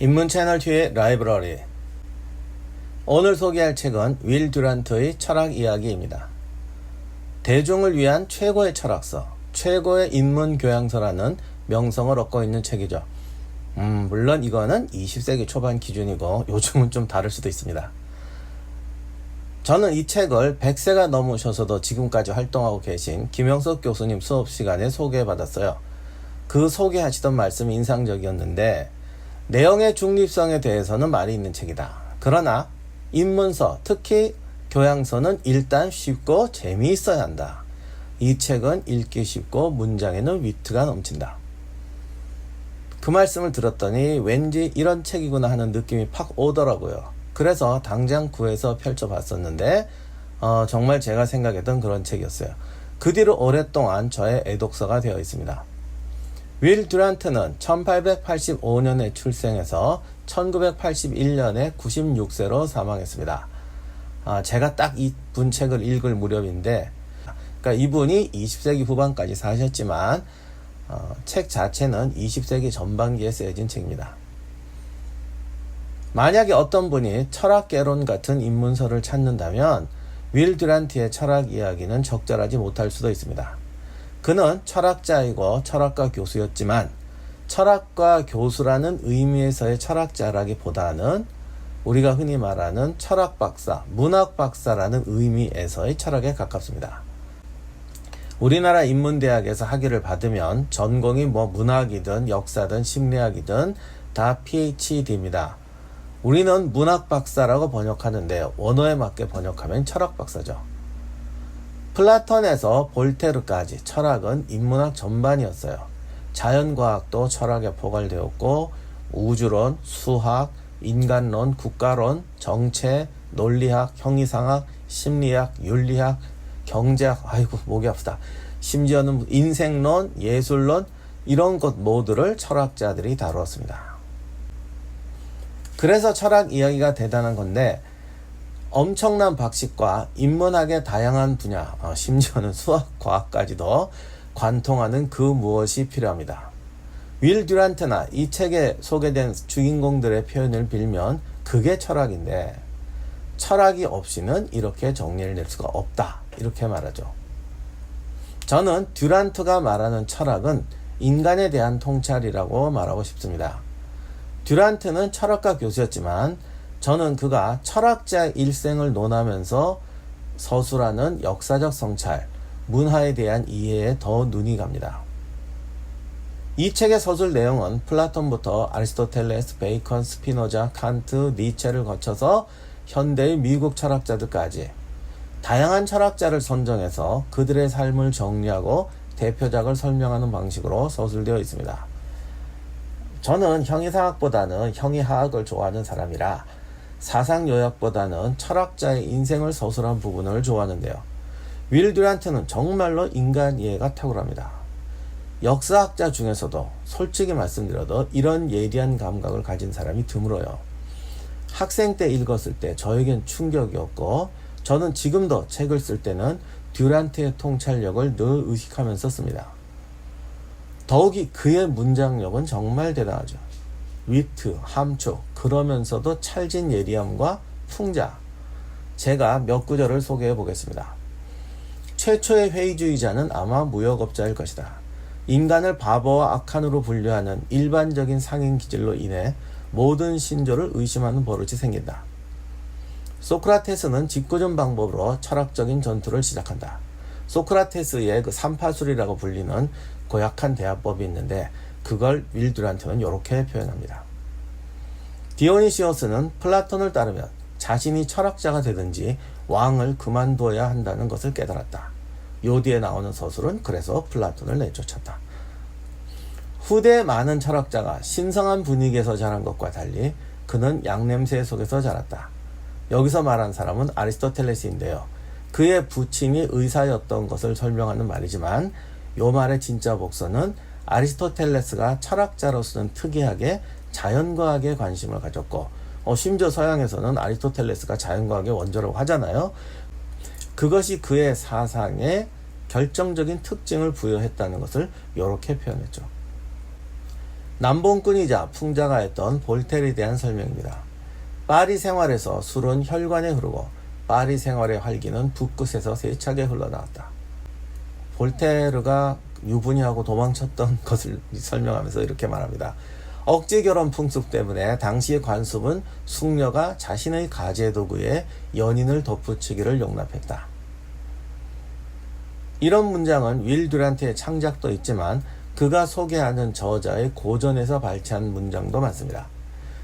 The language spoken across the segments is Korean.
입문 채널 뒤의 라이브러리. 오늘 소개할 책은 윌 듀란트의 철학 이야기입니다. 대중을 위한 최고의 철학서, 최고의 인문 교양서라는 명성을 얻고 있는 책이죠. 물론 이거는 20세기 초반 기준이고 요즘은 좀 다를 수도 있습니다. 저는 이 책을 100세가 넘으셔서도 지금까지 활동하고 계신 김영석 교수님 수업 시간에 소개받았어요. 그 소개하시던 말씀이 인상적이었는데, 내용의 중립성에 대해서는 말이 있는 책이다. 그러나 입문서, 특히 교양서는 일단 쉽고 재미있어야 한다. 이 책은 읽기 쉽고 문장에는 위트가 넘친다. 그 말씀을 들었더니 왠지 이런 책이구나 하는 느낌이 팍 오더라고요. 그래서 당장 구해서 펼쳐봤었는데 정말 제가 생각했던 그런 책이었어요. 그 뒤로 오랫동안 저의 애독서가 되어 있습니다. 윌 듀란트는 1885년에 출생해서 1981년에 96세로 사망했습니다. 제가 딱 이분 책을 읽을 무렵인데, 그러니까 이분이 20세기 후반까지 사셨지만 책 자체는 20세기 전반기에 쓰여진 책입니다. 만약에 어떤 분이 철학개론 같은 입문서를 찾는다면 윌 듀란트의 철학 이야기는 적절하지 못할 수도 있습니다. 그는 철학자이고 철학과 교수였지만 철학과 교수라는 의미에서의 철학자라기보다는 우리가 흔히 말하는 철학박사, 문학박사라는 의미에서의 철학에 가깝습니다. 우리나라 인문대학에서 학위를 받으면 전공이 문학이든 역사든 심리학이든 다 PhD입니다. 우리는 문학박사라고 번역하는데 원어에 맞게 번역하면 철학박사죠. 플라톤에서 볼테르까지 철학은 인문학 전반이었어요. 자연과학도 철학에 포괄되었고 우주론, 수학, 인간론, 국가론, 정체, 논리학, 형이상학, 심리학, 윤리학, 경제학, 목이 아프다. 심지어는 인생론, 예술론 이런 것 모두를 철학자들이 다루었습니다. 그래서 철학 이야기가 대단한 건데, 엄청난 박식과 인문학의 다양한 분야, 심지어는 수학, 과학까지도 관통하는 그 무엇이 필요합니다. 윌 듀란트나 이 책에 소개된 주인공들의 표현을 빌면 그게 철학인데, 철학이 없이는 이렇게 정리를 낼 수가 없다, 이렇게 말하죠. 저는 듀란트가 말하는 철학은 인간에 대한 통찰이라고 말하고 싶습니다. 듀란트는 철학과 교수였지만 저는 그가 철학자의 일생을 논하면서 서술하는 역사적 성찰, 문화에 대한 이해에 더 눈이 갑니다. 이 책의 서술 내용은 플라톤부터 아리스토텔레스, 베이컨, 스피노자, 칸트, 니체를 거쳐서 현대의 미국 철학자들까지 다양한 철학자를 선정해서 그들의 삶을 정리하고 대표작을 설명하는 방식으로 서술되어 있습니다. 저는 형이상학보다는 형이하학을 좋아하는 사람이라 사상요약보다는 철학자의 인생을 서술한 부분을 좋아하는데요. 윌 듀란트는 정말로 인간 이해가 탁월합니다. 역사학자 중에서도 솔직히 말씀드려도 이런 예리한 감각을 가진 사람이 드물어요. 학생 때 읽었을 때 저에겐 충격이었고, 저는 지금도 책을 쓸 때는 듀란트의 통찰력을 늘 의식하면서 씁니다. 더욱이 그의 문장력은 정말 대단하죠. 위트, 함축, 그러면서도 찰진 예리함과 풍자. 제가 몇 구절을 소개해 보겠습니다. 최초의 회의주의자는 아마 무역업자일 것이다. 인간을 바보와 악한으로 분류하는 일반적인 상인 기질로 인해 모든 신조를 의심하는 버릇이 생긴다. 소크라테스는 짓궂은 방법으로 철학적인 전투를 시작한다. 소크라테스의 그 삼파술이라고 불리는 고약한 대화법이 있는데 그걸 윌 듀란트는 이렇게 표현합니다. 디오니시오스는 플라톤을 따르면 자신이 철학자가 되든지 왕을 그만둬야 한다는 것을 깨달았다. 요 뒤에 나오는 서술은 그래서 플라톤을 내쫓았다. 후대 많은 철학자가 신성한 분위기에서 자란 것과 달리 그는 양냄새 속에서 자랐다. 여기서 말한 사람은 아리스토텔레스인데요. 그의 부친이 의사였던 것을 설명하는 말이지만 요 말의 진짜 복선은 아리스토텔레스가 철학자로서는 특이하게 자연과학에 관심을 가졌고, 심지어 서양에서는 아리스토텔레스가 자연과학의 원조라고 하잖아요. 그것이 그의 사상에 결정적인 특징을 부여했다는 것을 이렇게 표현했죠. 남봉꾼이자 풍자가였던 볼테르에 대한 설명입니다. 파리 생활에서 술은 혈관에 흐르고 파리 생활의 활기는 붓끝에서 세차게 흘러나왔다. 볼테르가 유부녀하고 도망쳤던 것을 설명하면서 이렇게 말합니다. 억지 결혼 풍습 때문에 당시의 관습은 숙녀가 자신의 가제 도구에 연인을 덧붙이기를 용납했다. 이런 문장은 윌 듀란트의 창작도 있지만 그가 소개하는 저자의 고전에서 발췌한 문장도 많습니다.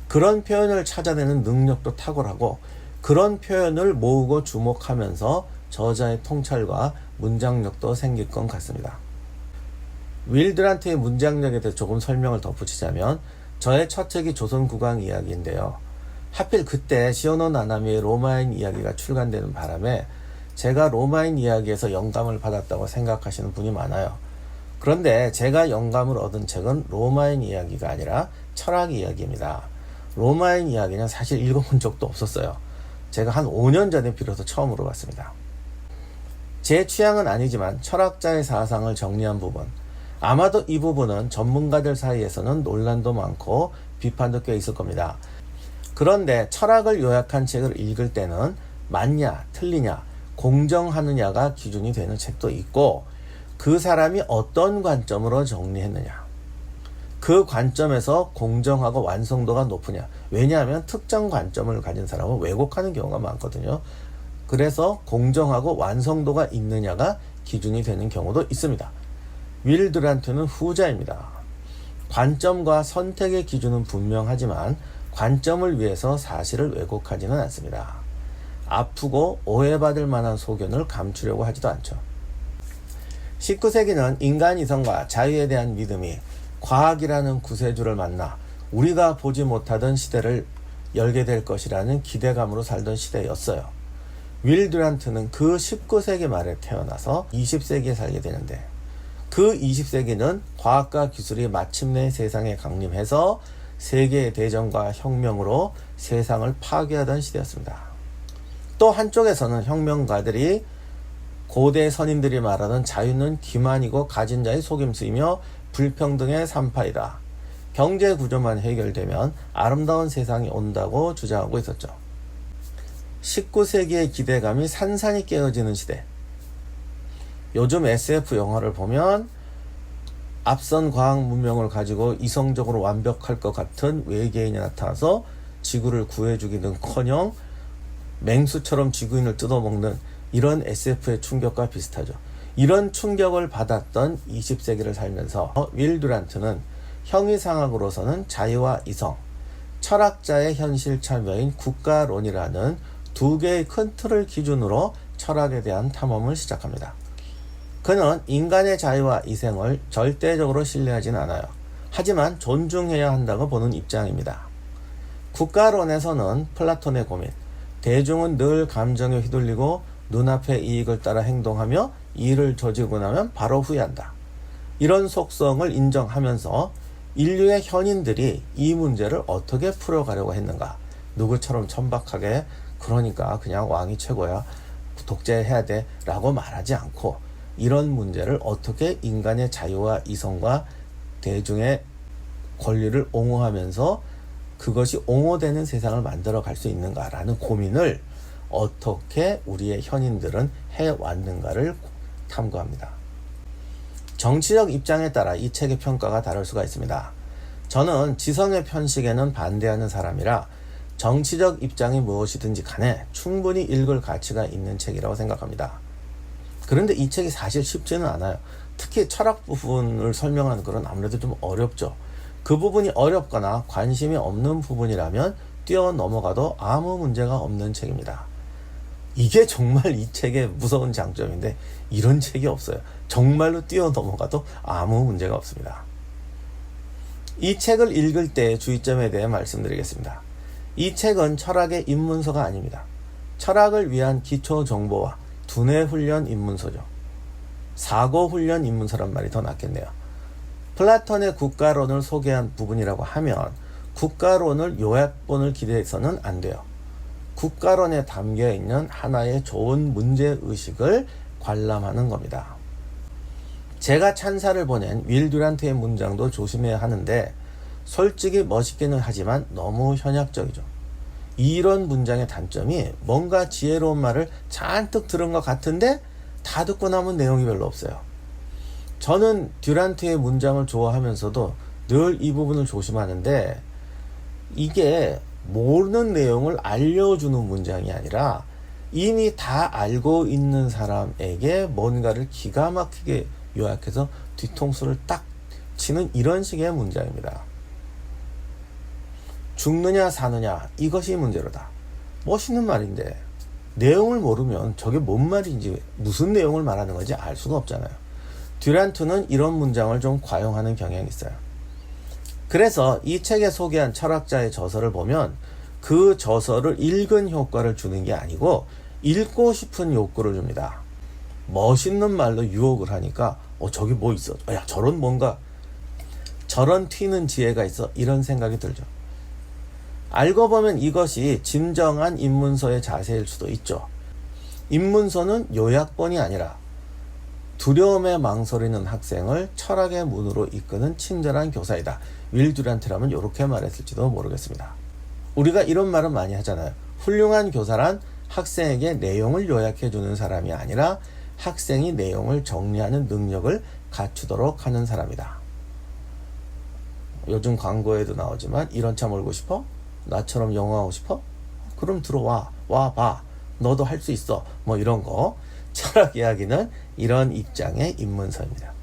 그런 표현을 찾아내는 능력도 탁월하고 그런 표현을 모으고 주목하면서 저자의 통찰과 문장력도 생길 것 같습니다. 윌 듀란트의 문장력에 대해 조금 설명을 덧붙이자면 저의 첫 책이 조선국왕 이야기인데요. 하필 그때 시오노 나나미의 로마인 이야기가 출간되는 바람에 제가 로마인 이야기에서 영감을 받았다고 생각하시는 분이 많아요. 그런데 제가 영감을 얻은 책은 로마인 이야기가 아니라 철학 이야기입니다. 로마인 이야기는 사실 읽어본 적도 없었어요. 제가 한 5년 전에 비로소 처음으로 봤습니다. 제 취향은 아니지만 철학자의 사상을 정리한 부분, 아마도 이 부분은 전문가들 사이에서는 논란도 많고 비판도 꽤 있을 겁니다. 그런데 철학을 요약한 책을 읽을 때는 맞냐, 틀리냐, 공정하느냐가 기준이 되는 책도 있고 그 사람이 어떤 관점으로 정리했느냐, 그 관점에서 공정하고 완성도가 높으냐. 왜냐하면 특정 관점을 가진 사람은 왜곡하는 경우가 많거든요. 그래서 공정하고 완성도가 있느냐가 기준이 되는 경우도 있습니다. 윌 듀란트는 후자입니다. 관점과 선택의 기준은 분명하지만 관점을 위해서 사실을 왜곡하지는 않습니다. 아프고 오해받을 만한 소견을 감추려고 하지도 않죠. 19세기는 인간 이성과 자유에 대한 믿음이 과학이라는 구세주를 만나 우리가 보지 못하던 시대를 열게 될 것이라는 기대감으로 살던 시대였어요. 윌 듀란트는 그 19세기 말에 태어나서 20세기에 살게 되는데 그 20세기는 과학과 기술이 마침내 세상에 강림해서 세계의 대전과 혁명으로 세상을 파괴하던 시대였습니다. 또 한쪽에서는 혁명가들이 고대 선인들이 말하는 자유는 기만이고 가진 자의 속임수이며 불평등의 산파이다. 경제 구조만 해결되면 아름다운 세상이 온다고 주장하고 있었죠. 19세기의 기대감이 산산이 깨어지는 시대. 요즘 SF 영화를 보면 앞선 과학 문명을 가지고 이성적으로 완벽할 것 같은 외계인이 나타나서 지구를 구해주기는커녕 맹수처럼 지구인을 뜯어먹는 이런 SF의 충격과 비슷하죠. 이런 충격을 받았던 20세기를 살면서 윌 듀란트는 형이상학으로서는 자유와 이성, 철학자의 현실 참여인 국가론이라는 두 개의 큰 틀을 기준으로 철학에 대한 탐험을 시작합니다. 그는 인간의 자유와 이생을 절대적으로 신뢰하지는 않아요. 하지만 존중해야 한다고 보는 입장입니다. 국가론에서는 플라톤의 고민, 대중은 늘 감정에 휘둘리고 눈앞의 이익을 따라 행동하며 일을 저지르고 나면 바로 후회한다. 이런 속성을 인정하면서 인류의 현인들이 이 문제를 어떻게 풀어가려고 했는가. 누구처럼 천박하게 그러니까 그냥 왕이 최고야, 독재해야 돼 라고 말하지 않고 이런 문제를 어떻게 인간의 자유와 이성과 대중의 권리를 옹호하면서 그것이 옹호되는 세상을 만들어 갈 수 있는가라는 고민을 어떻게 우리의 현인들은 해왔는가를 탐구합니다. 정치적 입장에 따라 이 책의 평가가 다를 수가 있습니다. 저는 지성의 편식에는 반대하는 사람이라 정치적 입장이 무엇이든지 간에 충분히 읽을 가치가 있는 책이라고 생각합니다. 그런데 이 책이 사실 쉽지는 않아요. 특히 철학 부분을 설명하는 건 아무래도 좀 어렵죠. 그 부분이 어렵거나 관심이 없는 부분이라면 뛰어넘어가도 아무 문제가 없는 책입니다. 이게 정말 이 책의 무서운 장점인데 이런 책이 없어요. 정말로 뛰어넘어가도 아무 문제가 없습니다. 이 책을 읽을 때의 주의점에 대해 말씀드리겠습니다. 이 책은 철학의 입문서가 아닙니다. 철학을 위한 기초 정보와 두뇌 훈련 입문서죠. 사고 훈련 입문서란 말이 더 낫겠네요. 플라톤의 국가론을 소개한 부분이라고 하면 국가론을 요약본을 기대해서는 안 돼요. 국가론에 담겨있는 하나의 좋은 문제의식을 관람하는 겁니다. 제가 찬사를 보낸 윌 듀란트의 문장도 조심해야 하는데 솔직히 멋있기는 하지만 너무 현약적이죠. 이런 문장의 단점이 뭔가 지혜로운 말을 잔뜩 들은 것 같은데 다 듣고 나면 내용이 별로 없어요. 저는 듀란트의 문장을 좋아하면서도 늘 이 부분을 조심하는데, 이게 모르는 내용을 알려주는 문장이 아니라 이미 다 알고 있는 사람에게 뭔가를 기가 막히게 요약해서 뒤통수를 딱 치는 이런 식의 문장입니다. 죽느냐 사느냐 이것이 문제로다. 멋있는 말인데 내용을 모르면 저게 뭔 말인지, 무슨 내용을 말하는 건지 알 수가 없잖아요. 듀란트는 이런 문장을 좀 과용하는 경향이 있어요. 그래서 이 책에 소개한 철학자의 저서를 보면 그 저서를 읽은 효과를 주는 게 아니고 읽고 싶은 욕구를 줍니다. 멋있는 말로 유혹을 하니까 저기 뭐 있어, 야 저런 뭔가, 저런 튀는 지혜가 있어, 이런 생각이 들죠. 알고 보면 이것이 진정한 입문서의 자세일 수도 있죠. 입문서는 요약본이 아니라 두려움에 망설이는 학생을 철학의 문으로 이끄는 친절한 교사이다. 윌 듀란트라면 이렇게 말했을지도 모르겠습니다. 우리가 이런 말은 많이 하잖아요. 훌륭한 교사란 학생에게 내용을 요약해주는 사람이 아니라 학생이 내용을 정리하는 능력을 갖추도록 하는 사람이다. 요즘 광고에도 나오지만 이런 차 몰고 싶어? 나처럼 영어하고 싶어? 그럼 들어와, 와봐, 너도 할 수 있어, 뭐 이런 거. 철학 이야기는 이런 입장의 입문서입니다.